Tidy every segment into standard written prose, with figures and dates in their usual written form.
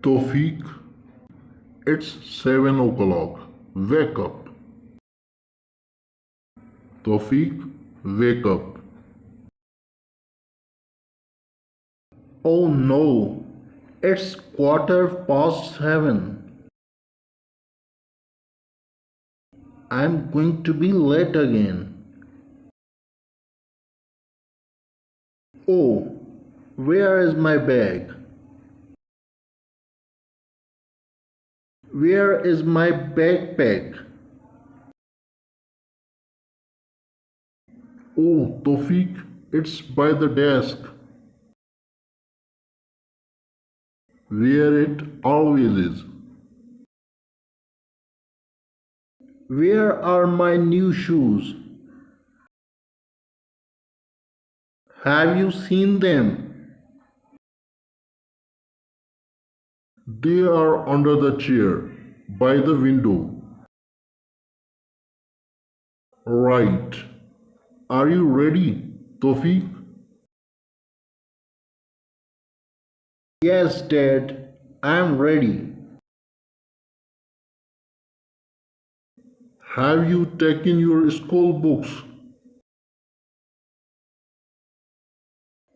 Tofik, it's 7 o'clock. Wake up. Tofik, wake up. Oh no, it's 7:15. I'm going to be late again. Oh, where is my bag? Where is my backpack? Oh, Tofik, it's by the desk. Where it always is. Where are my new shoes? Have you seen them? They are under the chair, by the window. Right. Are you ready, Tofik? Yes, Dad, I'm ready. Have you taken your school books?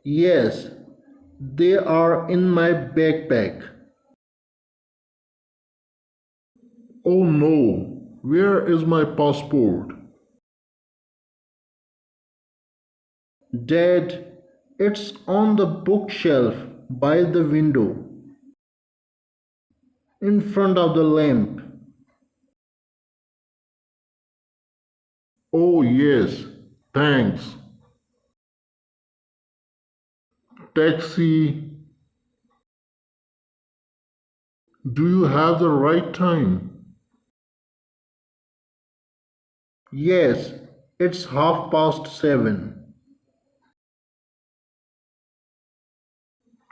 Yes, they are in my backpack. Oh no, where is my passport? Dad, it's on the bookshelf by the window, in front of the lamp. Oh yes, thanks. Taxi, do you have the right time? Yes, it's 7:30.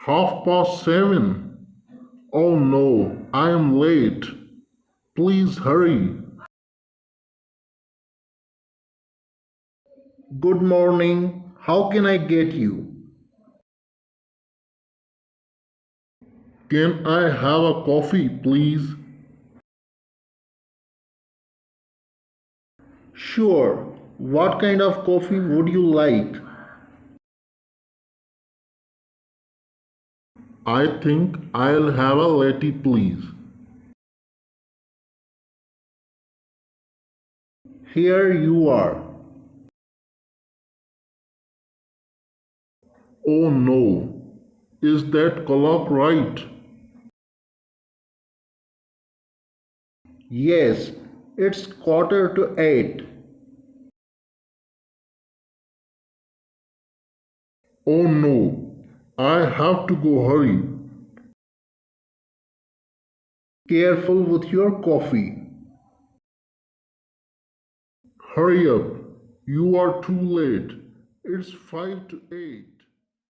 7:30? Oh no, I am late. Please hurry. Good morning, how can I get you? Can I have a coffee, please? Sure, what kind of coffee would you like? I think I'll have a latte, please. Here you are. Oh no, is that clock right? Yes, it's 7:45. Oh no, I have to go hurry. Careful with your coffee. Hurry up, you are too late. It's 5 to 8.